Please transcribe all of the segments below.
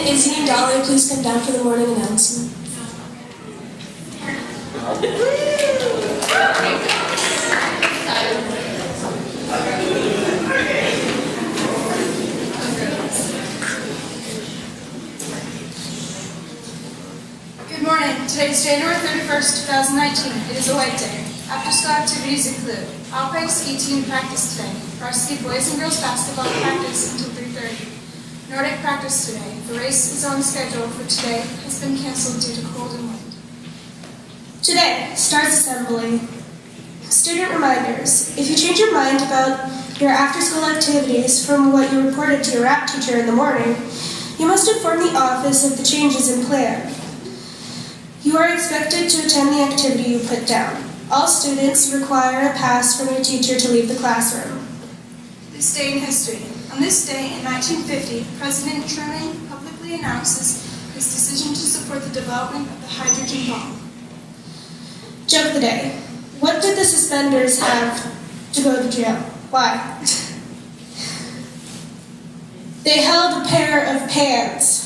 Izzy and Dolly please come down for the morning announcement? Good morning. Today is January 31st, 2019. It is a white day. After-school activities include Alpine ski team practice today, varsity boys and girls basketball practice until 3:30. Nordic practice today. The race is on schedule for today has been canceled due to cold and wind. Today, Stars Assembly. Student reminders. If you change your mind about your after-school activities from what you reported to your rap teacher in the morning, you must inform the office of the changes in plan. You are expected to attend the activity you put down. All students require a pass from your teacher to leave the classroom. This day in history. On this day in 1950, President Truman publicly announces his decision to support the development of the hydrogen bomb. Joke of the day. What did the suspenders have to go to jail? Why? They held a pair of pants.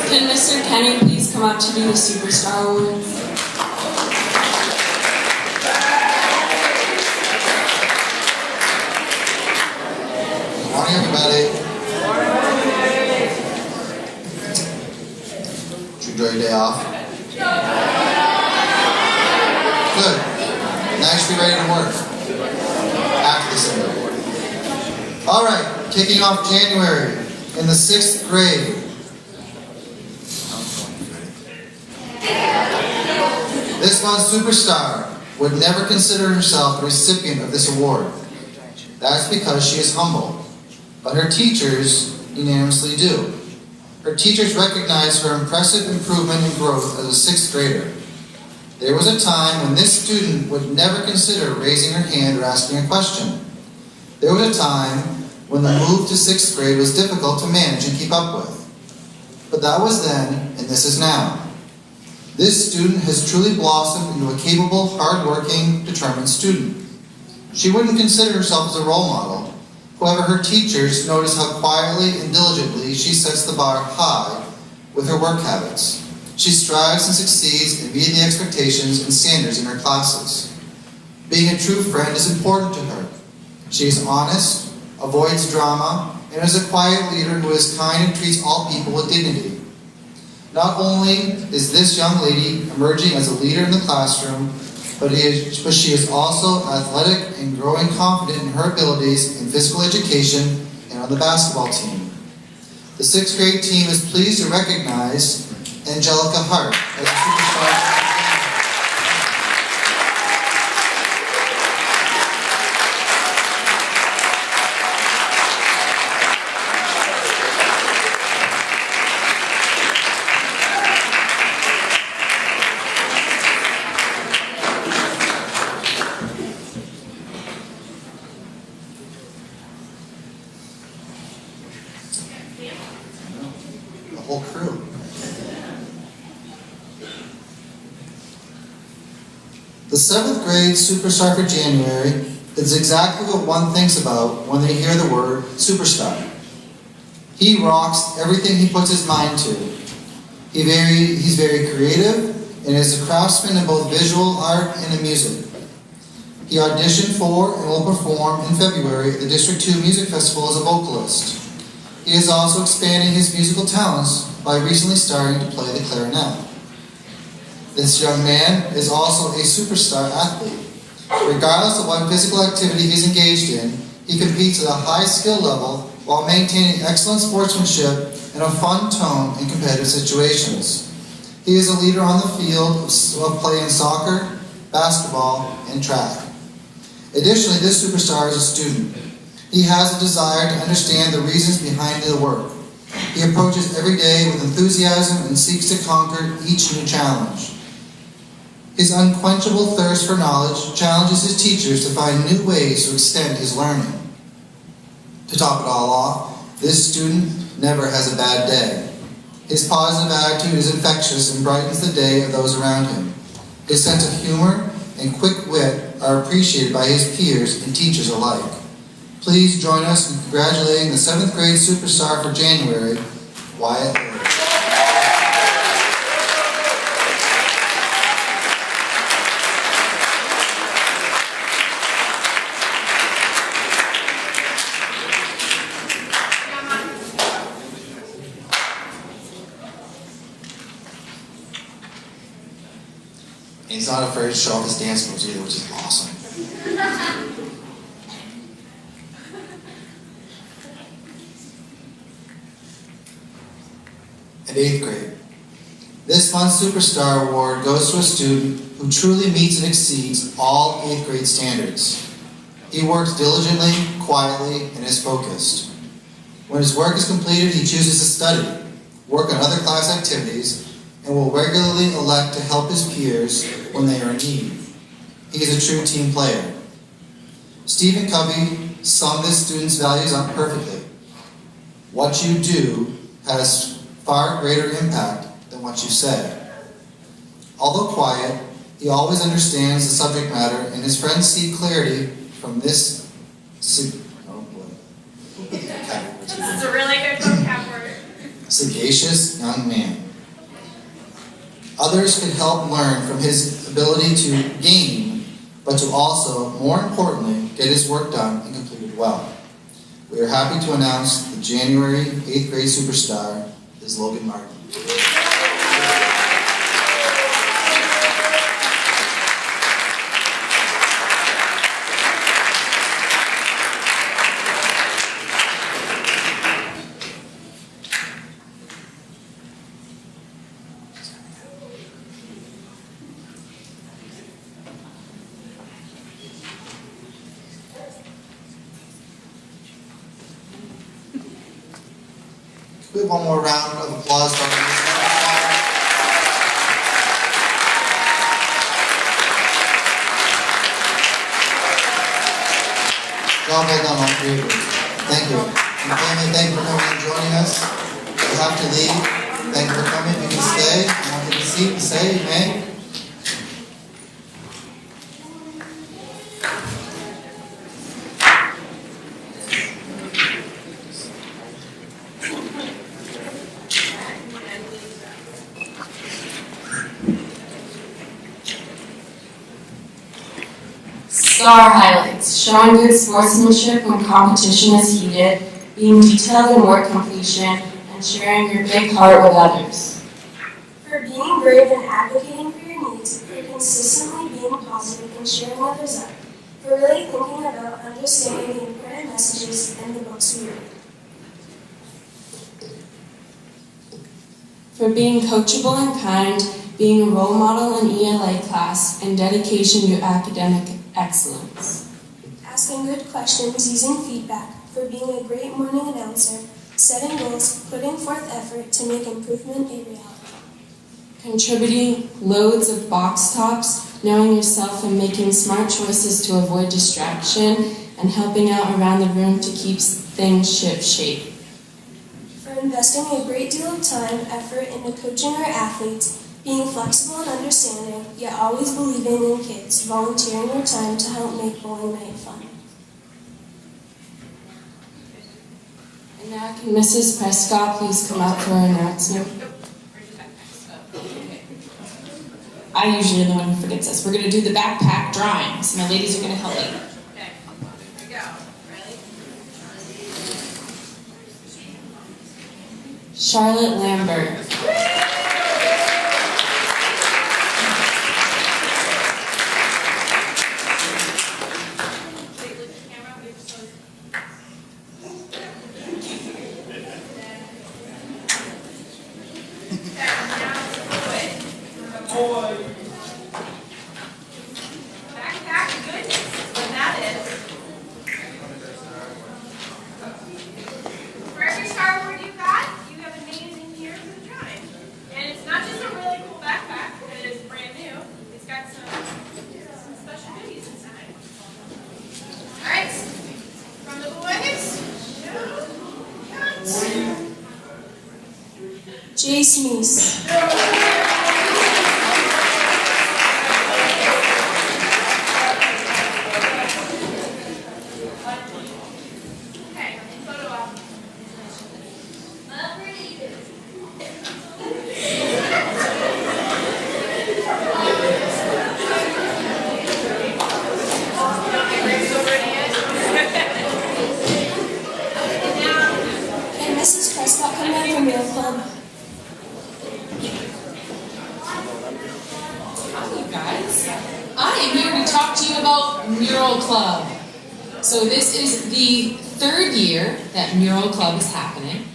Can Mr. Kenny please come up to do the Superstar Award? Good morning, everybody. Did you enjoy your day off? Good. Now you should be ready to work after this interview. All right, kicking off January in the 6th grade. This month's superstar would never consider herself a recipient of this award. That's because she is humble, but her teachers unanimously do. Her teachers recognize her impressive improvement and growth as a 6th grader. There was a time when this student would never consider raising her hand or asking a question. There was a time when the move to 6th grade was difficult to manage and keep up with. But that was then, and this is now. This student has truly blossomed into a capable, hard-working, determined student. She wouldn't consider herself as a role model. However, her teachers notice how quietly and diligently she sets the bar high with her work habits. She strives and succeeds in meeting the expectations and standards in her classes. Being a true friend is important to her. She is honest, avoids drama, and is a quiet leader who is kind and treats all people with dignity. Not only is this young lady emerging as a leader in the classroom, but she is also athletic and growing confident in her abilities in physical education and on the basketball team. The 6th grade team is pleased to recognize Angelica Hart as a superstar. The whole crew. The 7th grade superstar for January is exactly what one thinks about when they hear the word superstar. He rocks everything he puts his mind to. He's very creative and is a craftsman in both visual art and in music. He auditioned for and will perform in February at the District 2 Music Festival as a vocalist. He is also expanding his musical talents by recently starting to play the clarinet. This young man is also a superstar athlete. Regardless of what physical activity he's engaged in, he competes at a high skill level while maintaining excellent sportsmanship and a fun tone in competitive situations. He is a leader on the field of play in soccer, basketball, and track. Additionally, this superstar is a student. He has a desire to understand the reasons behind the work. He approaches every day with enthusiasm and seeks to conquer each new challenge. His unquenchable thirst for knowledge challenges his teachers to find new ways to extend his learning. To top it all off, this student never has a bad day. His positive attitude is infectious and brightens the day of those around him. His sense of humor and quick wit are appreciated by his peers and teachers alike. Please join us in congratulating the 7th grade superstar for January, Wyatt Lewis. And he's not afraid to show off his dance moves either, which is awesome. At 8th grade, this month's Superstar Award goes to a student who truly meets and exceeds all 8th grade standards. He works diligently, quietly, and is focused. When his work is completed, he chooses to study, work on other class activities, and will regularly elect to help his peers when they are in need. He is a true team player. Stephen Covey summed this student's values up perfectly. What you do has far greater impact than what you say. Although quiet, he always understands the subject matter, and his friends see clarity from this. Oh boy. This is a really good vocab word. Sagacious young man. Others can help learn from his ability to gain, but to also, more importantly, get his work done and completed well. We are happy to announce the January 8th grade superstar is Logan Martin. We have one more round of applause for our job well done, all three of you. Thank you. And family, thank you for coming and joining us. You have to leave. Thank you for coming. You can stay. You want to take a seat and stay, you may. Star highlights, showing good sportsmanship when competition is heated, being detailed in work completion, and sharing your big heart with others. For being brave and advocating for your needs, for consistently being positive and sharing others up, for really thinking about understanding the important messages in the books we read. For being coachable and kind, being a role model in ELA class, and dedication to academic excellence. Asking good questions using feedback, for being a great morning announcer, setting goals, putting forth effort to make improvement a reality. Contributing loads of box tops, knowing yourself and making smart choices to avoid distraction, and helping out around the room to keep things ship-shape. For investing a great deal of time, effort into coaching our athletes, being flexible and understanding, yet always believing in kids, volunteering your time to help make bowling night fun. And now can Mrs. Prescott please come up for an announcement? I usually am the one who forgets this. We're going to do the backpack drawings, and the ladies are going to help me. Okay, here we go. Ready? Charlotte Lambert. Take a look at the camera. We just backpack goodness, what that is. For every Star Award you got, you have amazing gear for the drawing. And it's not just a really cool backpack, it is brand new. It's got some sneeze. Okay, photo op. Can Mrs. Prescott come down from your club? Hi, you guys. I am here to talk to you about Mural Club. So this is the third year that Mural Club is happening.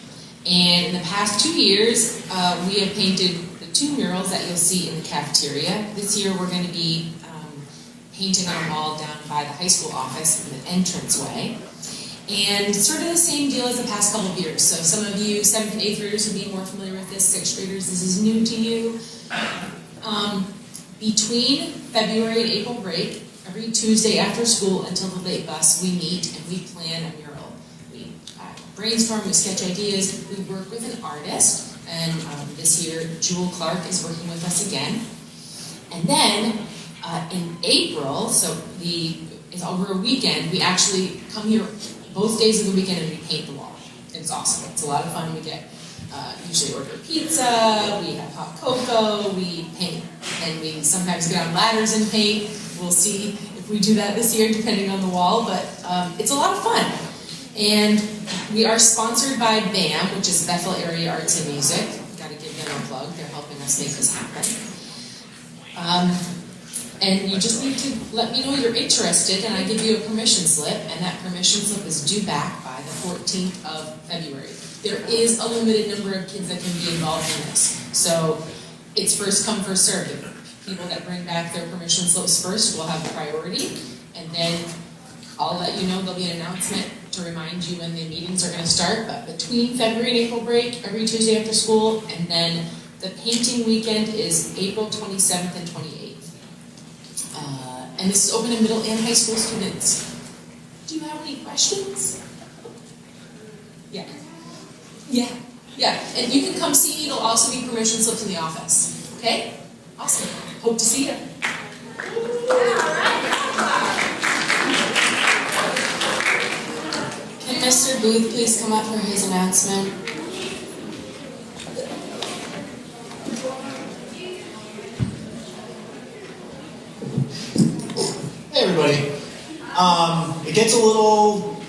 And in the past 2 years, we have painted the 2 murals that you'll see in the cafeteria. This year we're going to be painting on a wall down by the high school office in the entranceway. And sort of the same deal as the past couple of years. So some of you 7th and 8th graders will be more familiar with this, 6th graders, this is new to you. Between February and April break, every Tuesday after school until the late bus, we meet and we plan a mural. We brainstorm, we sketch ideas, we work with an artist, and this year Jewel Clark is working with us again. And then in April, so it's over a weekend, we actually come here both days of the weekend and we paint the wall. It's awesome. It's a lot of fun. We get usually order pizza, we have hot cocoa, we paint, and we sometimes get on ladders and paint. We'll see if we do that this year depending on the wall, but it's a lot of fun. And we are sponsored by BAM, which is Bethel Area Arts and Music. Got to give them a plug. They're helping us make this happen. And you just need to let me know you're interested, and I give you a permission slip, and that permission slip is due back by the 14th of February. There is a limited number of kids that can be involved in this, so it's first come, first served. The people that bring back their permission slips first will have priority, and then I'll let you know there'll be an announcement to remind you when the meetings are going to start, but between February and April break, every Tuesday after school, and then the painting weekend is April 27th and 28th. And this is open to middle and high school students. Do you have any questions? Yeah. And you can come see me. There'll also be permission slips in the office. Okay? Awesome. Hope to see you. Can Mr. Booth please come up for his announcement? Hey everybody. It gets a little,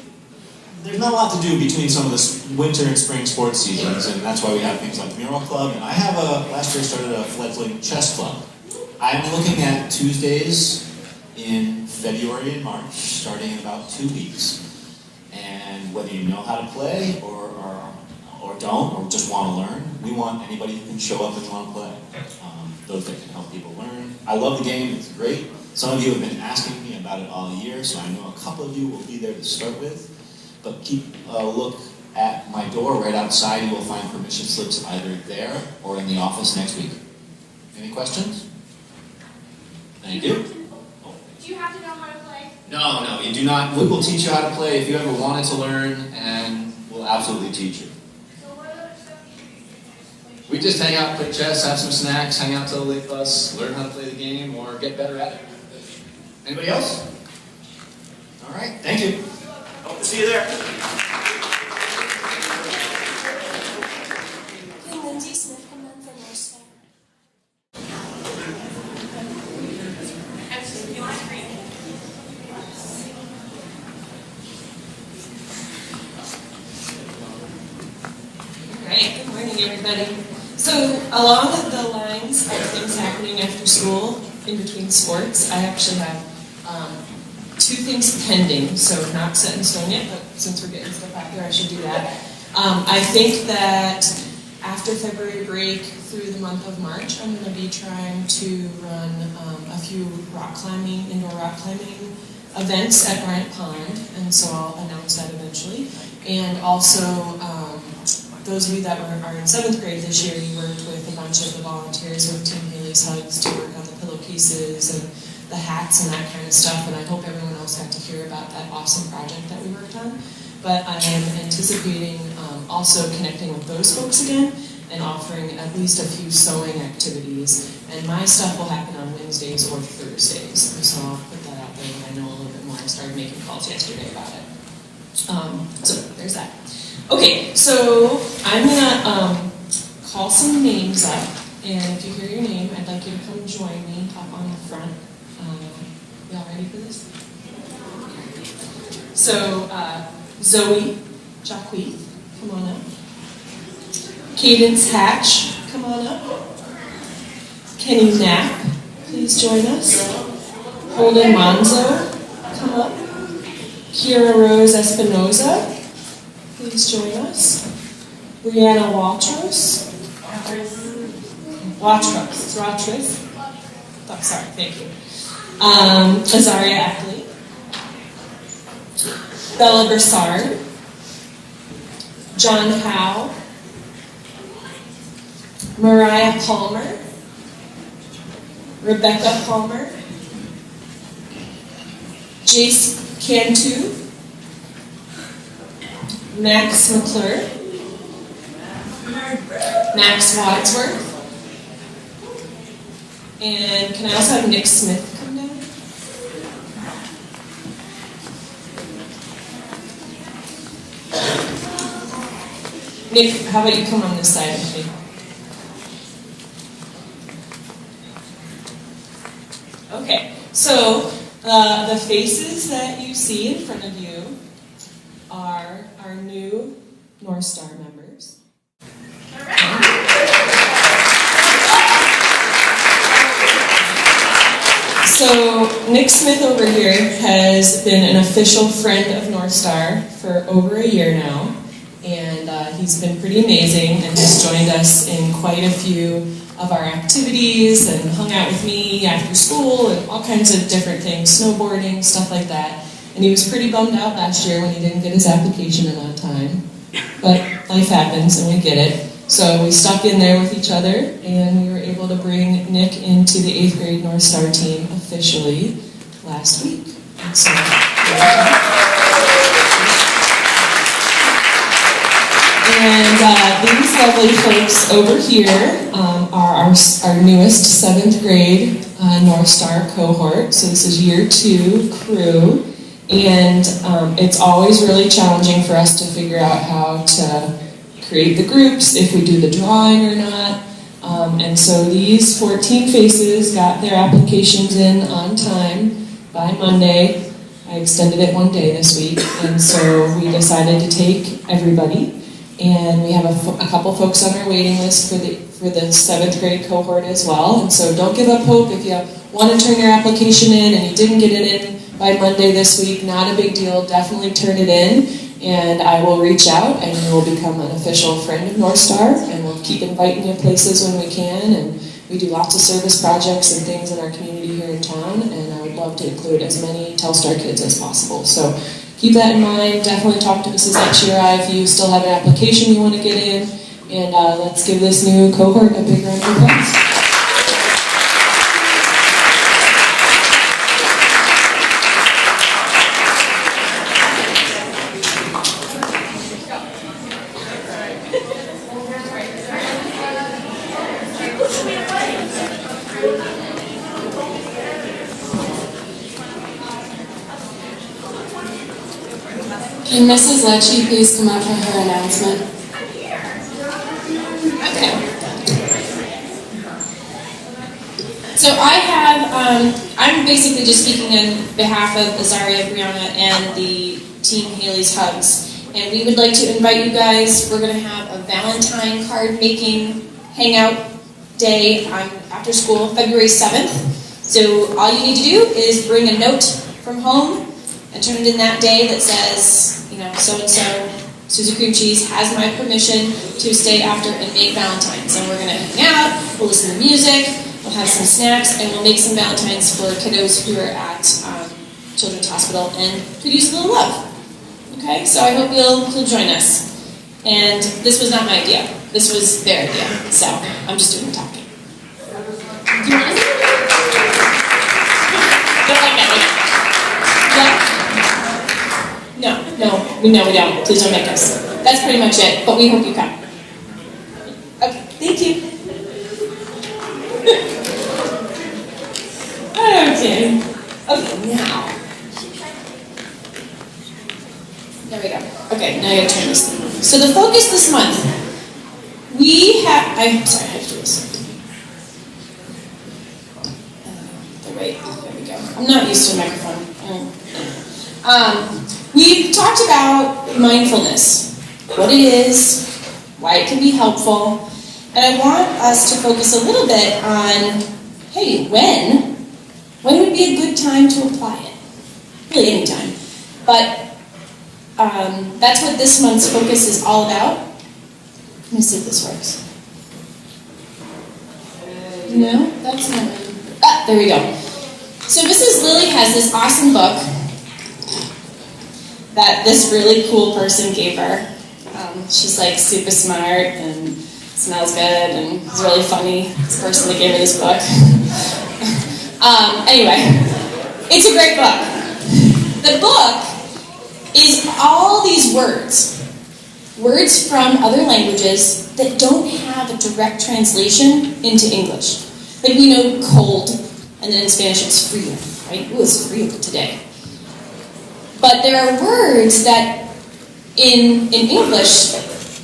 there's not a lot to do between some of the winter and spring sports seasons, and that's why we have things like Mural Club, and I have last year started a fledgling chess club. I'm looking at Tuesdays in February and March, starting in about 2 weeks. And whether you know how to play or don't, or just want to learn, we want anybody who can show up and want to play. Those that can help people learn. I love the game, it's great. Some of you have been asking me about it all year, so I know a couple of you will be there to start with. But keep a look at my door right outside. You will find permission slips either there or in the office next week. Any questions? Thank you. Do you have to know how to play? No, you do not. We will teach you how to play if you ever wanted to learn, and we'll absolutely teach you. So what other stuff do you do? We just hang out, play chess, have some snacks, hang out till the late bus, learn how to play the game, or get better at it. Anybody else? All right, thank you. Hope to see you there. Can Lindsay Smith come in for more stuff? Alright, good morning everybody. So along the lines of things happening after school, in between sports, I actually have 2 things pending, so not set in stone yet, but since we're getting stuff out there, I should do that. I think that after February break through the month of March, I'm going to be trying to run a few indoor rock climbing events at Bryant Pond, and so I'll announce that eventually. And also, those of you that are in 7th grade this year, you worked with a bunch of the volunteers with Tim Haley's Hugs to work on the pillowcases and the hats and that kind of stuff, and I hope everyone else got to hear about that awesome project that we worked on. But I am anticipating also connecting with those folks again and offering at least a few sewing activities. And my stuff will happen on Wednesdays or Thursdays. So I'll put that out there when I know a little bit more. I started making calls yesterday about it. So there's that. Okay, so I'm gonna call some names up, and if you hear your name, I'd like you to come join me up on the front. Y'all ready for this? So Zoe Jacquees, come on up. Cadence Hatch, come on up. Kenny Knapp, please join us. Holden Manzo, come up. Kira Rose Espinoza, please join us. Brianna Watros. Oh, sorry, thank you. Azaria Ackley. Bella Broussard. John Howe. Mariah Palmer. Rebecca Palmer. Jace Cantu. Max McClure. Max Wadsworth. And can I also have Nick Smith come down? Nick, how about you come on this side with me? Okay, so the faces that you see in front of you are our new North Star members. So Nick Smith over here has been an official friend of North Star for over a year now, and he's been pretty amazing and has joined us in quite a few of our activities and hung out with me after school and all kinds of different things, snowboarding, stuff like that. And he was pretty bummed out last year when he didn't get his application in on time, but life happens and we get it. So we stuck in there with each other, and we were able to bring Nick into the 8th grade North Star team officially last week. And so, and these lovely folks over here are our newest 7th grade North Star cohort. So this is year 2 crew, and it's always really challenging for us to figure out how to create the groups, if we do the drawing or not. And so these 14 faces got their applications in on time by Monday. I extended it one day this week, and so we decided to take everybody. And we have a couple folks on our waiting list for the 7th grade cohort as well. And so don't give up hope if you want to turn your application in and you didn't get it in by Monday this week. Not a big deal. Definitely turn it in. And I will reach out, and you will become an official friend of North Star, and we'll keep inviting you places when we can. And we do lots of service projects and things in our community here in town, and I would love to include as many Telstar kids as possible. So keep that in mind. Definitely talk to Mrs. Etchira if you still have an application you want to get in, and let's give this new cohort a big round of applause. Can Mrs. Lecce please come up for her announcement? Okay. So I'm basically just speaking on behalf of Azaria, Brianna, and the Team Haley's Hugs. And we would like to invite you guys. We're going to have a Valentine card making hangout day after school, February 7th. So all you need to do is bring a note from home and turn it in that day that says, so-and-so, Susie Cream Cheese has my permission to stay after and make Valentines. And we're going to hang out, we'll listen to music, we'll have some snacks, and we'll make some Valentines for kiddos who are at Children's Hospital and could use a little love. Okay, so I hope you'll join us. And this was not my idea. This was their idea. So I'm just doing the talking. Do you want to? Don't like that. No, we don't. Please don't make us. That's pretty much it, but we hope you come. Okay. Okay. Okay, now. There we go. Okay, now I gotta turn this thing. So the focus this month, we have, I'm sorry, I have to do this. There we go. I'm not used to a microphone. We've talked about mindfulness, what it is, why it can be helpful, and I want us to focus a little bit on, hey, when would be a good time to apply it? Really, any time. But that's what this month's focus is all about. Let me see if this works. No, that's not it. Ah, there we go. So Mrs. Lily has this awesome book that this really cool person gave her. She's like super smart and smells good and is really funny. This person that gave her this book. Anyway, it's a great book. The book is all these words from other languages that don't have a direct translation into English. Like we know cold, and then in Spanish it's frío, right? Ooh, it's frío today. But there are words that in English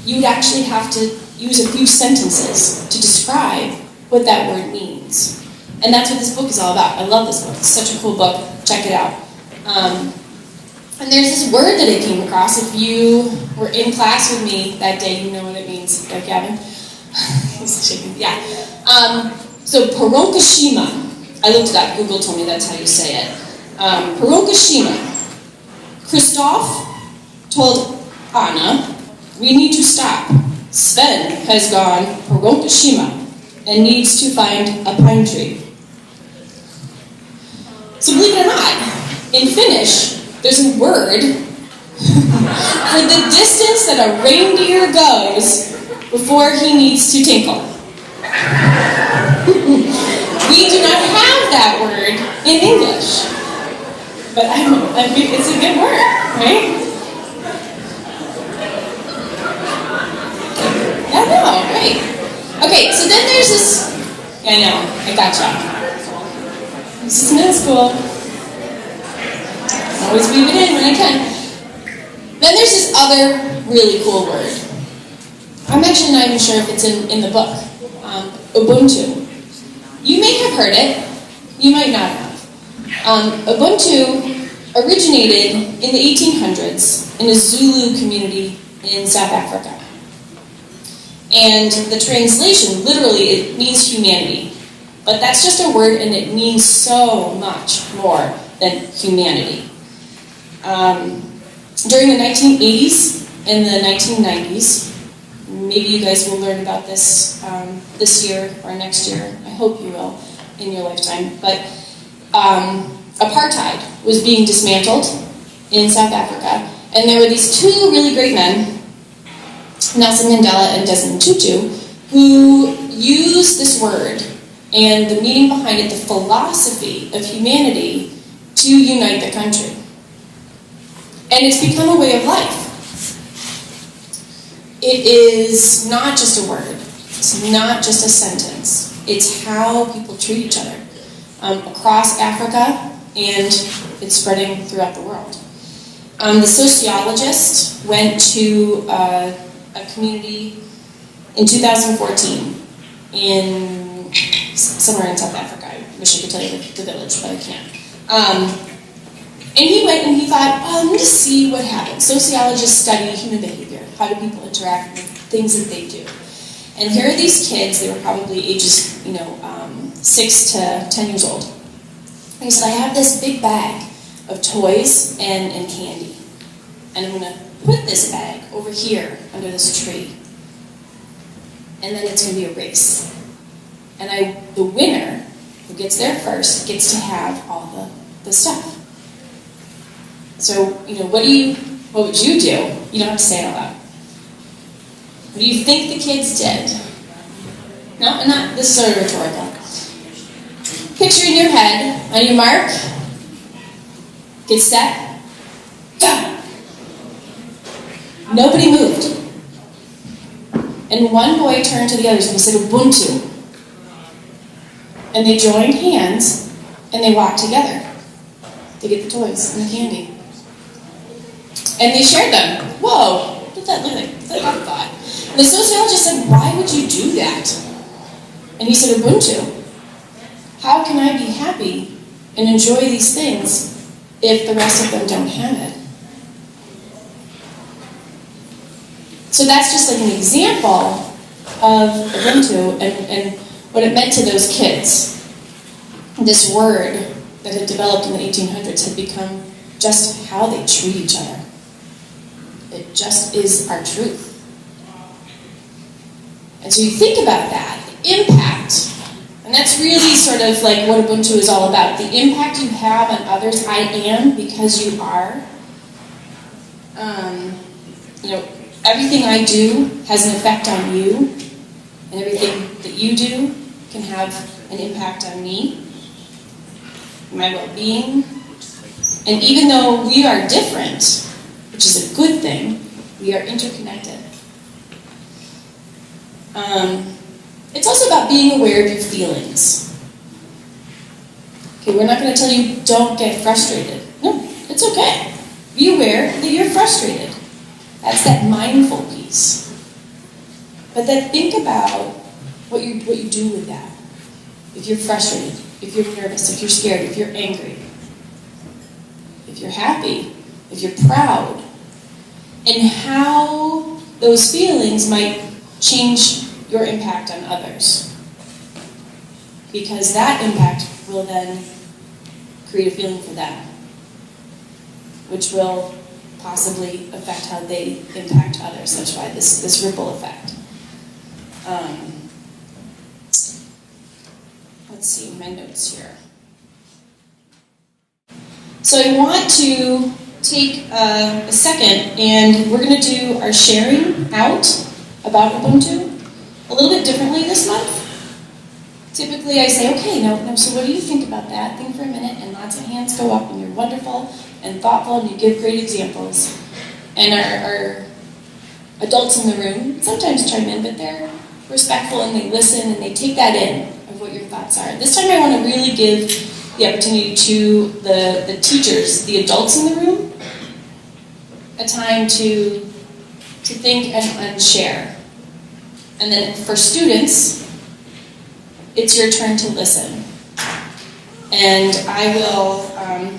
you would actually have to use a few sentences to describe what that word means. And that's what this book is all about. I love this book. It's such a cool book. Check it out. And there's this word that I came across. If you were in class with me that day, you know what it means. Right, Gavin? He's shaking. Yeah. So Paronkashima. I looked it up. Google told me that's how you say it. Paronkashima. Christoph told Anna, we need to stop. Sven has gone Paronkashima and needs to find a pine tree. So believe it or not, in Finnish, there's a word for the distance that a reindeer goes before he needs to tinkle. We do not have that word in English. But I mean, it's a good word, right? I know, right? Okay, so then there's this, I know, I gotcha. This is middle school. Always weave it in when I can. Then there's this other really cool word. I'm actually not even sure if it's in the book. Ubuntu. You may have heard it. You might not have. Ubuntu originated in the 1800s in a Zulu community in South Africa. And the translation, literally, it means humanity. But that's just a word and it means so much more than humanity. During the 1980s and the 1990s, maybe you guys will learn about this this year or next year. I hope you will in your lifetime. But apartheid was being dismantled in South Africa. And there were these two really great men, Nelson Mandela and Desmond Tutu, who used this word and the meaning behind it, the philosophy of humanity, to unite the country. And it's become a way of life. It is not just a word. It's not just a sentence. It's how people treat each other across Africa, and it's spreading throughout the world. The sociologist went to a community in 2014 in somewhere in South Africa. I wish I could tell you the village, but I can't. And he went and he thought, I'm going to see what happens. Sociologists study human behavior. How do people interact with things that they do? And here are these kids. They were probably ages, 6 to 10 years old. And he said, I have this big bag of toys and candy. And I'm going to put this bag over here under this tree. And then it's going to be a race. And the winner, who gets there first, gets to have all the stuff. So, what would you do? You don't have to say it out loud. What do you think the kids did? No, this is sort of rhetorical. Picture in your head, on your mark, get set, go! Nobody moved. And one boy turned to the others and he said, Ubuntu. and they joined hands and they walked together to get the toys and the candy. And they shared them. Whoa, what did that look like? What's that thought? And the sociologist said, why would you do that? And he said, Ubuntu. How can I be happy and enjoy these things if the rest of them don't have it? So that's just like an example of Ubuntu and what it meant to those kids. This word that had developed in the 1800s had become just how they treat each other. It just is our truth. And so you think about that, the impact, and that's really sort of like what Ubuntu is all about. The impact you have on others, I am because you are. Everything I do has an effect on you, and everything that you do can have an impact on me, my well-being. And even though we are different, which is a good thing, we are interconnected. It's also about being aware of your feelings. Okay, we're not going to tell you don't get frustrated. No, it's okay. Be aware that you're frustrated. That's that mindful piece. But then think about what you do with that. If you're frustrated, if you're nervous, if you're scared, if you're angry, if you're happy, if you're proud, and how those feelings might change your impact on others. Because that impact will then create a feeling for them, which will possibly affect how they impact others. That's why this ripple effect. Let's see my notes here. So I want to take a second, and we're going to do our sharing out about Ubuntu a little bit differently this month. Typically I say, okay, no, so what do you think about that? Think for a minute, and lots of hands go up, and you're wonderful and thoughtful, and you give great examples. And our adults in the room sometimes chime in, but they're respectful, and they listen, and they take that in of what your thoughts are. This time I want to really give the opportunity to the teachers, the adults in the room, a time to think and share. And then for students, it's your turn to listen. And I will,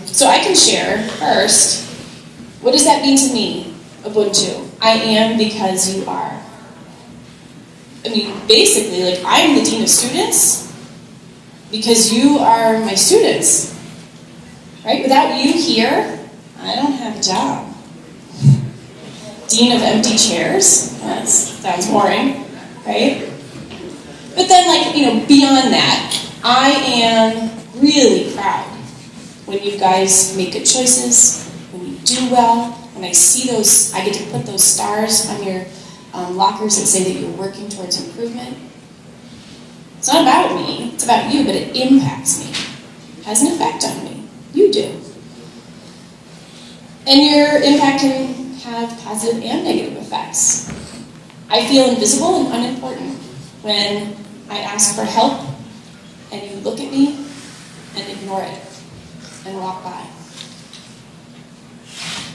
so I can share first, what does that mean to me, Ubuntu? I am because you are. I mean, basically, like, I'm the dean of students because you are my students, right? Without you here, I don't have a job. Dean of empty chairs, that sounds boring, right? But then, beyond that, I am really proud when you guys make good choices, when you do well, when I see those, I get to put those stars on your lockers that say that you're working towards improvement. It's not about me, it's about you, but it impacts me. It has an effect on me. You do. And your impact can have positive and negative effects. I feel invisible and unimportant when I ask for help and you look at me and ignore it and walk by.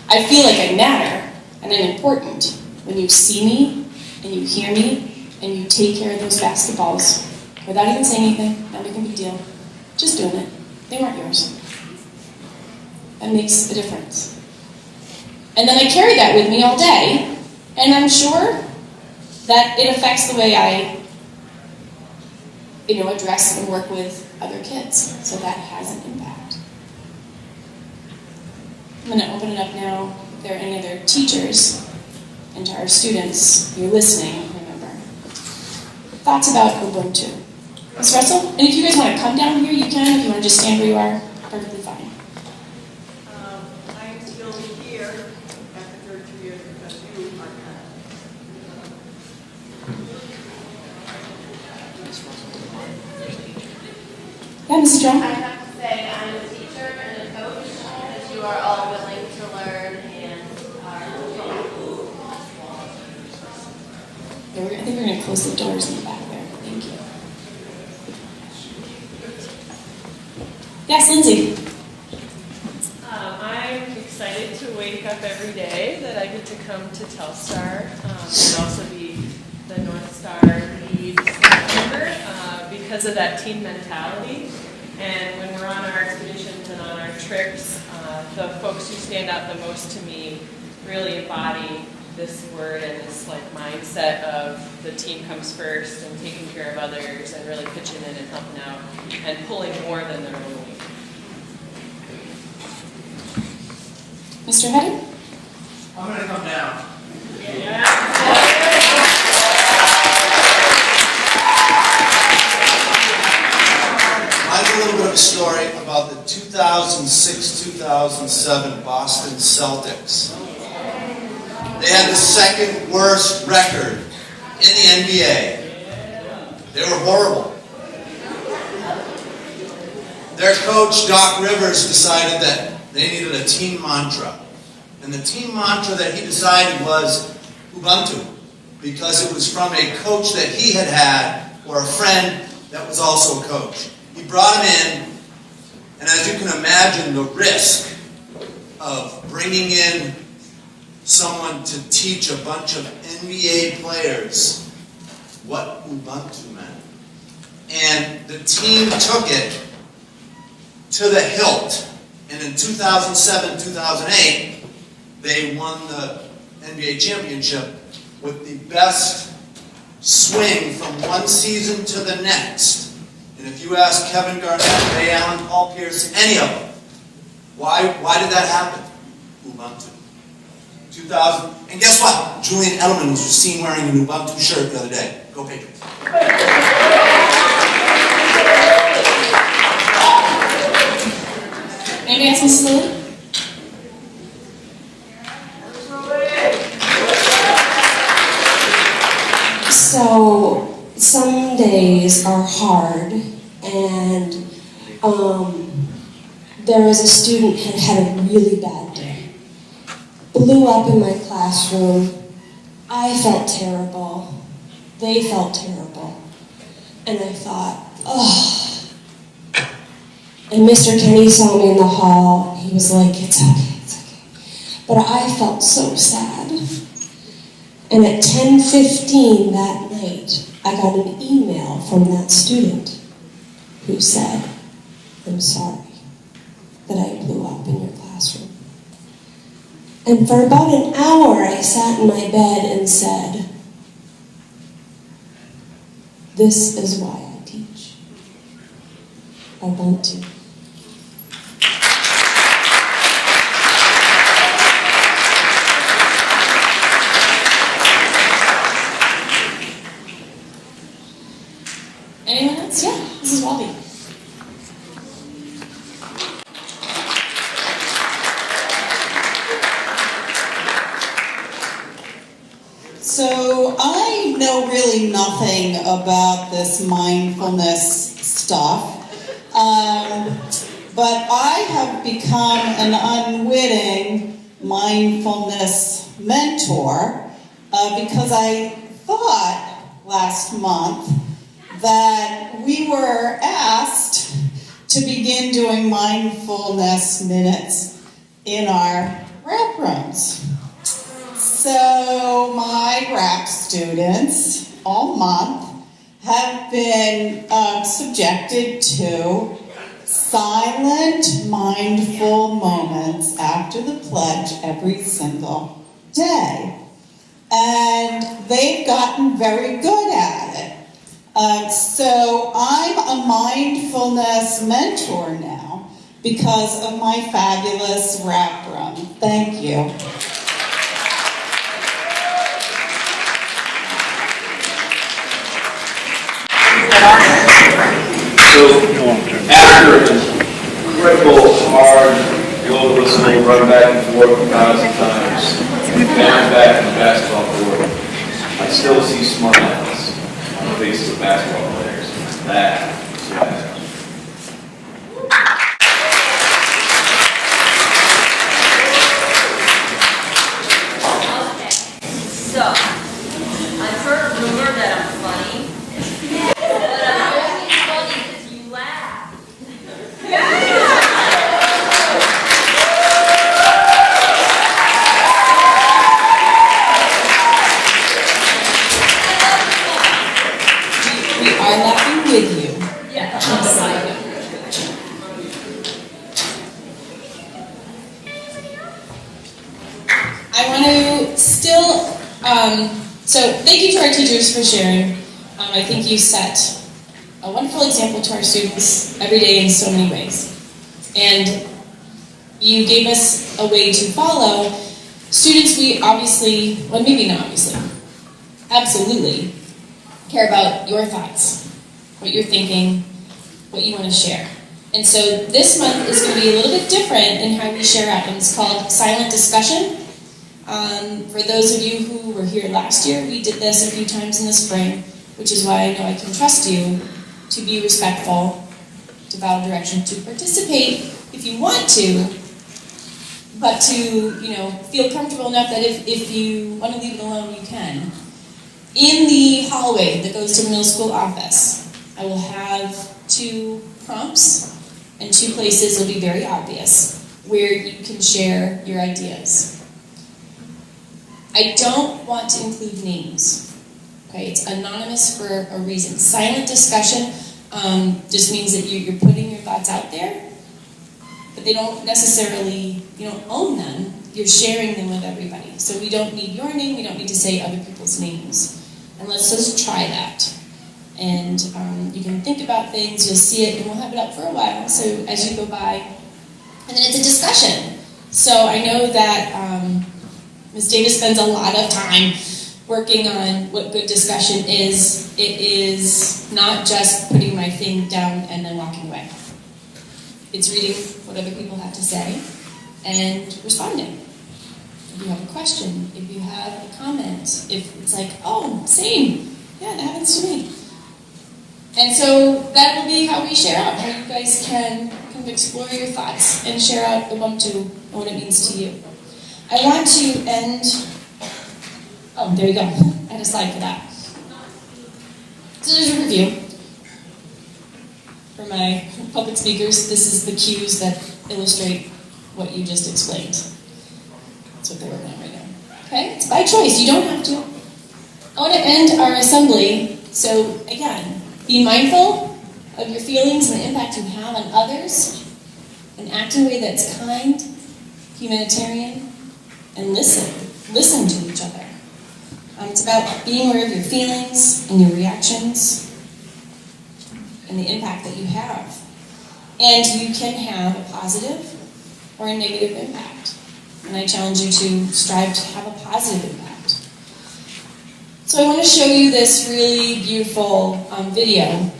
I feel like I matter and I'm important when you see me and you hear me and you take care of those basketballs without even saying anything, not making a big deal, just doing it. They weren't yours. That makes a difference. And then I carry that with me all day, and I'm sure that it affects the way I address and work with other kids. So that has an impact. I'm going to open it up now. If there are any other teachers, and to our students, you're listening, remember. Thoughts about Ubuntu. Ms. Russell? And if you guys want to come down here, you can. If you want to just stand where you are, perfectly fine. I'm still here after 32 years because you are not. Yeah, Mrs. John? I have to say I'm a teacher and a coach, that you are all willing to learn and are Yeah, I think we're going to close the doors in the back there. Thank you. Yes, Lindsay. I'm excited to wake up every day that I get to come to Telstar and also be the North Star lead staff member because of that team mentality. And when we're on our expeditions and on our trips, the folks who stand out the most to me really embody this word and this like mindset of the team comes first and taking care of others and really pitching in and helping out and pulling more than their own weight. Mr. Hedden? I'm going to come down. Mine's a little bit of a story about the 2006-2007 Boston Celtics. They had the second worst record in the NBA. They were horrible. Their coach, Doc Rivers, decided that they needed a team mantra. And the team mantra that he decided was Ubuntu, because it was from a coach that he had or a friend that was also a coach. He brought him in, and as you can imagine, the risk of bringing in someone to teach a bunch of NBA players what Ubuntu meant. And the team took it to the hilt. And in 2007-2008, they won the NBA championship with the best swing from one season to the next. And if you ask Kevin Garnett, Ray Allen, Paul Pierce, any of them, why did that happen? Ubuntu. 2000, and guess what? Julian Edelman was seen wearing an Ubuntu shirt the other day. Go Patriots. Anybody else, Mrs. Lilly? So, some days are hard, and there was a student who had a really bad day. Blew up in my classroom. I felt terrible. They felt terrible. And I thought, oh. And Mr. Kenny saw me in the hall. He was like, it's okay. But I felt so sad. And at 10:15 that night, I got an email from that student who said, I'm sorry that I blew up in your classroom. And for about an hour, I sat in my bed and said, this is why I teach. I want to. Anyone else? Yeah, this is Wally. So I know really nothing about this mindfulness stuff, but I have become an unwitting mindfulness mentor because I thought last month that we were asked to begin doing mindfulness minutes in our rep rooms. So my rap students all month have been subjected to silent, mindful moments after the pledge every single day. And they've gotten very good at it. So I'm a mindfulness mentor now because of my fabulous rap room. Thank you. So after an incredible, hard, goal listening, run back and forth 1,000 times, bounce back on the basketball court, I still see smiles on the faces of basketball players. That is what matters. Okay, so I've heard a rumor that I'm funny, but I'm only funny because you laugh. I'm with you. Yeah. I want to still, so thank you to our teachers for sharing. I think you set a wonderful example to our students every day in so many ways. And you gave us a way to follow. Students, we obviously, well maybe not obviously, absolutely care about your thoughts, what you're thinking, what you want to share. And so this month is going to be a little bit different in how we share out, and it's called Silent Discussion. For those of you who were here last year, we did this a few times in the spring, which is why I know I can trust you to be respectful, to follow direction, to participate if you want to, but to, feel comfortable enough that if you want to leave it alone, you can. In the hallway that goes to the middle school office, I will have 2 prompts and 2 places, it'll be very obvious, where you can share your ideas. I don't want to include names. Okay, it's anonymous for a reason. Silent discussion just means that you're putting your thoughts out there, but they don't necessarily, you don't own them, you're sharing them with everybody. So we don't need your name, we don't need to say other people's names. And let's just try that. And you can think about things, you'll see it, and we'll have it up for a while, so as you go by. And then it's a discussion. So I know that Ms. Davis spends a lot of time working on what good discussion is. It is not just putting my thing down and then walking away. It's reading what other people have to say and responding. If you have a question, if you have a comment, if it's like, oh, same, yeah, that happens to me. And so that will be how we share out, how you guys can kind of explore your thoughts and share out Ubuntu and what it means to you. I want to end, oh, there you go. I had a slide for that. So there's a review. For my public speakers, this is the cues that illustrate what you just explained. That's what they're working on right now. Okay, it's by choice, you don't have to. I want to end our assembly, so again, be mindful of your feelings and the impact you have on others, and act in a way that's kind, humanitarian, and listen to each other. It's about being aware of your feelings and your reactions and the impact that you have. And you can have a positive or a negative impact. And I challenge you to strive to have a positive impact. So I want to show you this really beautiful video.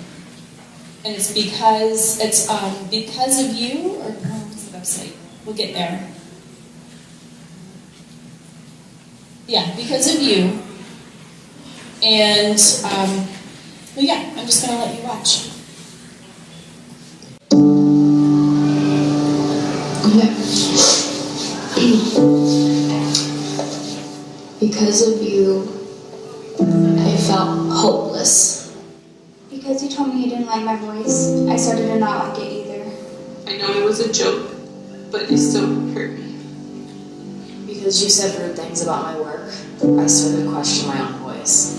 And it's because of you, or what's the website? We'll get there. Yeah, because of you. And, well, yeah, I'm just going to let you watch. Because of you, I felt hopeless. Because you told me you didn't like my voice, I started to not like it either. I know it was a joke, but it still hurt me. Because you said rude things about my work, I started to question my own voice.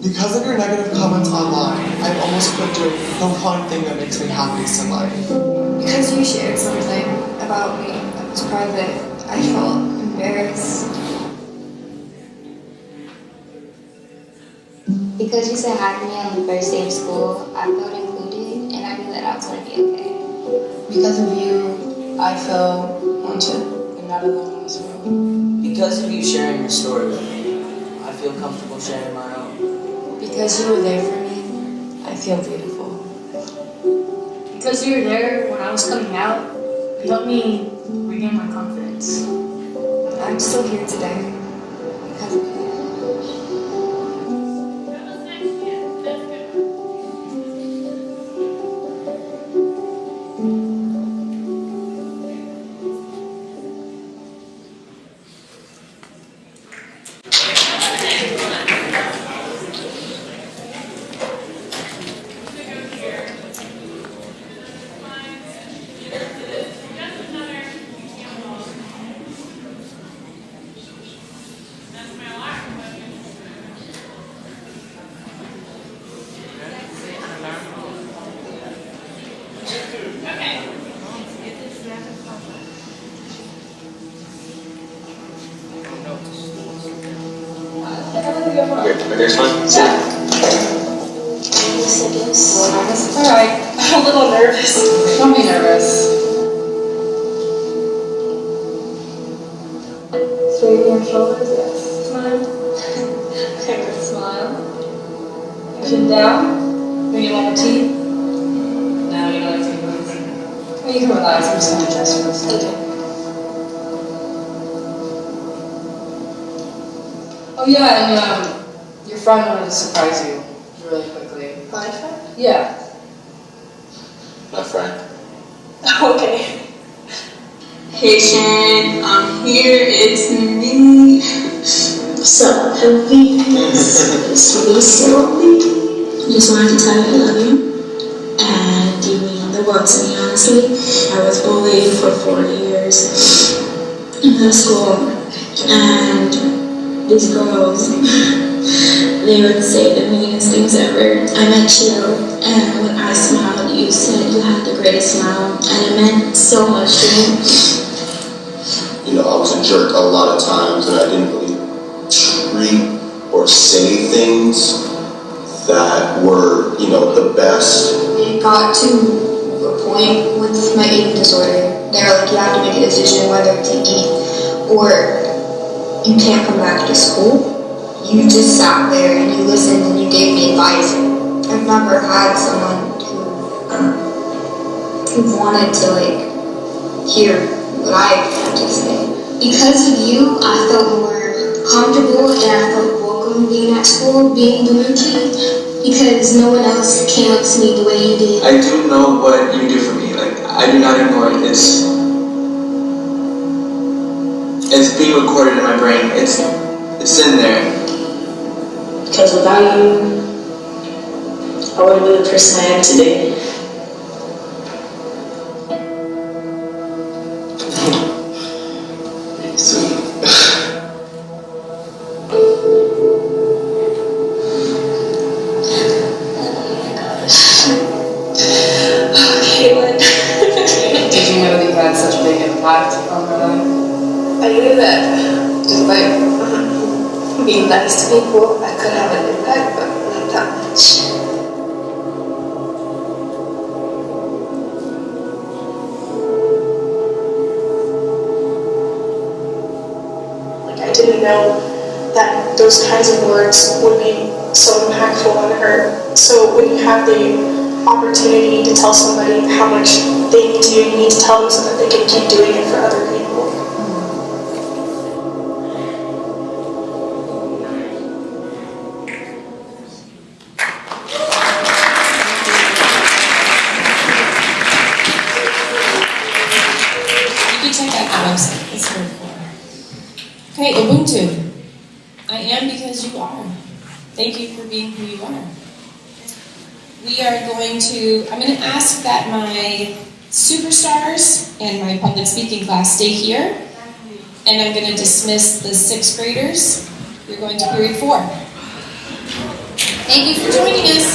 Because of your negative comments online, I've almost quit doing the one thing that makes me happiest in life. Because you shared something about me that was private, I felt embarrassed. Because you said hi to me on the first day of school, I felt included, and I knew that I was going to be okay. Because of you, I felt wanted and not alone in this world. Because of you sharing your story with me, I feel comfortable sharing my own. Because you were there for me, I feel beautiful. Because you were there when I was coming out, you helped me regain my confidence. I'm still here today because of you. That's my life. Right there's fun? Yeah. Alright, I'm a little nervous. Don't be nervous. Straighten your shoulders, yes. Smile. Okay, good. Smile. Chin down. Bring your lower teeth. No, you don't like to move. You can relax, I'm just going to adjust first. Okay. Oh yeah, and your friend wanted to surprise you really quickly. My friend? Yeah. My friend. Okay. Hey Sharon, I'm here, it's me. So heavy, it's really silly. Just wanted to tell you I love you. And you mean the world to me, honestly. I was bullied for 4 years in middle school. And these girls, they would say the meanest things ever. I met you, and when I smiled, you said you had the greatest smile, and it meant so much to me. You know, I was a jerk a lot of times, and I didn't really treat or say things that were, you know, the best. It got to a point with my eating disorder. They're like, you have to make a decision whether to eat or you can't come back to school. You just sat there and you listened and you gave me advice. I've never had someone who wanted to hear what I had to say. Because of you, I felt more comfortable and I felt welcome being at school, being the rookie, because no one else came up to me the way you did. I do know what you do for me. I do not ignore it. It's being recorded in my brain. It's in there. Because without you, I wouldn't be the person I am today. Sweet. Caitlin. Did you know that you had such a big impact on her life? I knew that just by being nice to people, I could have an impact, but not that much. I didn't know that those kinds of words would be so impactful on her. So when you have the opportunity to tell somebody how much they need to do, you need to tell them so that they can keep doing it for other people. Check out the website. It's very cool. Okay, Ubuntu. I am because you are. Thank you for being who you are. I'm going to ask that my superstars and my public speaking class stay here. And I'm going to dismiss the 6th graders. You're going to period 4. Thank you for joining us.